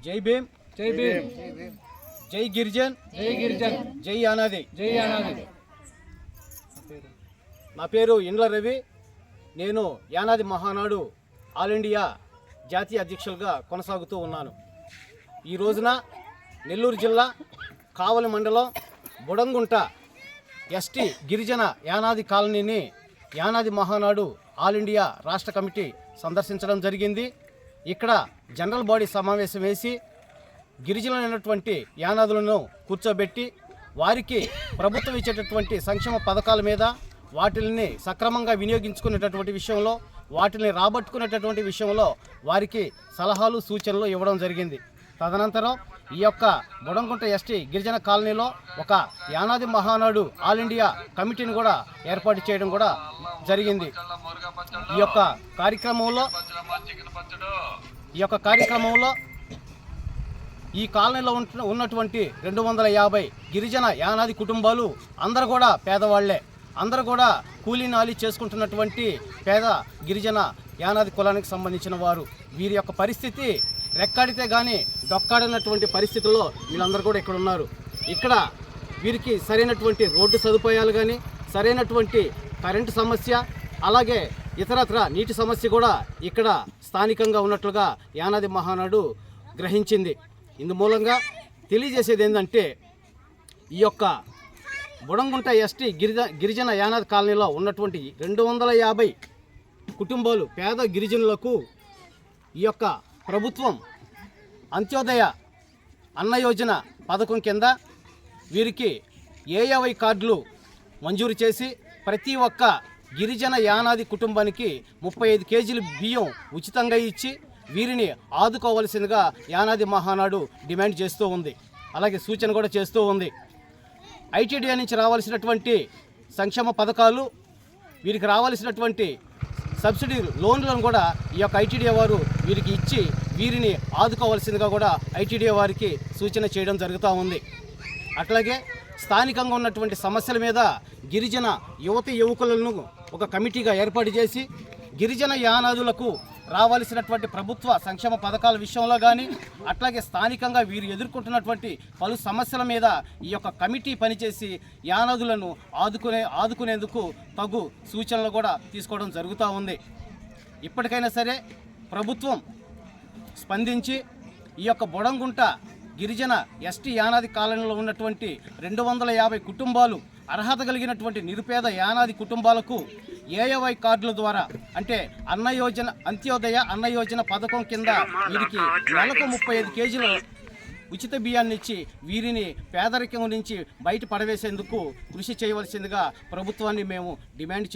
జై భీమ్, జై భీమ్, జై గిరిజన్, జై గిరిజన్, జై యానాది. జై యానాది. నా పేరు ఇండ్ల రవి. నేను యానాది మహానాడు ఆల్ ఇండియా జాతీయ అధ్యక్షులుగా కొనసాగుతూ ఉన్నాను. ఈ రోజున నెల్లూరు జిల్లా కావలి మండలం బుడంగుంట ఎస్టీ గిరిజన యానాది కాలనీని యానాది మహానాడు ఆల్ ఇండియా రాష్ట్ర కమిటీ సందర్శించడం జరిగింది. ఇక్కడ జనరల్ బాడీ సమావేశం వేసి గిరిజనులైనటువంటి యానాదులను కూర్చోబెట్టి వారికి ప్రభుత్వం ఇచ్చేటటువంటి సంక్షేమ పథకాల మీద వాటిని సక్రమంగా వినియోగించుకునేటటువంటి విషయంలో, వాటిని రాబట్టుకునేటటువంటి విషయంలో వారికి సలహాలు సూచనలు ఇవ్వడం జరిగింది. తదనంతరం ఈ యొక్క బుడంగుంట ఎస్టీ గిరిజన కాలనీలో ఒక యానాది మహానాడు ఆల్ ఇండియా కమిటీని కూడా ఏర్పాటు చేయడం కూడా జరిగింది. ఈ యొక్క కార్యక్రమంలో ఈ కాలనీలో ఉన్నటువంటి 250 గిరిజన యానాది కుటుంబాలు అందరూ కూడా పేదవాళ్లే, అందరూ కూడా కూలీ నాలి చేసుకుంటున్నటువంటి పేద గిరిజన యానాది కులానికి సంబంధించిన వారు. వీరి యొక్క పరిస్థితి రెక్కాడితే కానీ డొక్కాడినటువంటి పరిస్థితుల్లో వీళ్ళందరూ కూడా ఇక్కడ ఉన్నారు. ఇక్కడ వీరికి సరైనటువంటి రోడ్డు సదుపాయాలు కానీ, సరైనటువంటి కరెంటు సమస్య, అలాగే ఇతరత్ర నీటి సమస్య కూడా ఇక్కడ స్థానికంగా ఉన్నట్లుగా యానాది మహానాడు గ్రహించింది. ఇందు మూలంగా తెలియజేసేది ఏంటంటే, ఈ యొక్క బుడంగుంట ఎస్టీ గిరిజన యానాది కాలనీలో ఉన్నటువంటి 250 కుటుంబాలు పేద గిరిజనులకు ఈ యొక్క ప్రభుత్వం అంత్యోదయ అన్న యోజన పథకం కింద వీరికి ఏఏవై కార్డులు మంజూరు చేసి ప్రతి ఒక్క గిరిజన యానాది కుటుంబానికి 35 కేజీలు బియ్యం ఉచితంగా ఇచ్చి వీరిని ఆదుకోవలసిందిగా యానాది మహానాడు డిమాండ్ చేస్తూ ఉంది. అలాగే సూచన కూడా చేస్తూ ఉంది. ఐటీడీఏ నుంచి రావాల్సినటువంటి సంక్షేమ పథకాలు, వీరికి రావాల్సినటువంటి సబ్సిడీ లోన్లను కూడా ఈ యొక్క ఐటీడీఏ వారు వీరికి ఇచ్చి వీరిని ఆదుకోవాల్సిందిగా కూడా ఐటీడీఏ వారికి సూచన చేయడం జరుగుతూ ఉంది. అట్లాగే స్థానికంగా ఉన్నటువంటి సమస్యల మీద గిరిజన యువకులను ఒక కమిటీగా ఏర్పాటు చేసి గిరిజన యానాదులకు రావాల్సినటువంటి ప్రభుత్వ సంక్షేమ పథకాల విషయంలో కానీ, అట్లాగే స్థానికంగా వీరు ఎదుర్కొంటున్నటువంటి పలు సమస్యల మీద ఈ యొక్క కమిటీ పనిచేసి యానాదులను ఆదుకునేందుకు తగు సూచనలు కూడా తీసుకోవడం జరుగుతూ ఉంది. ఇప్పటికైనా సరే ప్రభుత్వం స్పందించి ఈ యొక్క బుడంగుంట గిరిజన ఎస్టీ యానాది కాలనీలో ఉన్నటువంటి 250 కుటుంబాలు, అర్హత కలిగినటువంటి నిరుపేద యానాది కుటుంబాలకు ఏఏవై కార్డుల ద్వారా, అంటే అంత్యోదయ అన్న యోజన పథకం కింద వీరికి నెలకు 35 కేజీల ఉచిత బియ్యాన్ని ఇచ్చి వీరిని పేదరికం నుంచి బయట పడవేసేందుకు కృషి చేయవలసిందిగా ప్రభుత్వాన్ని మేము డిమాండ్ చేస్తున్నాం.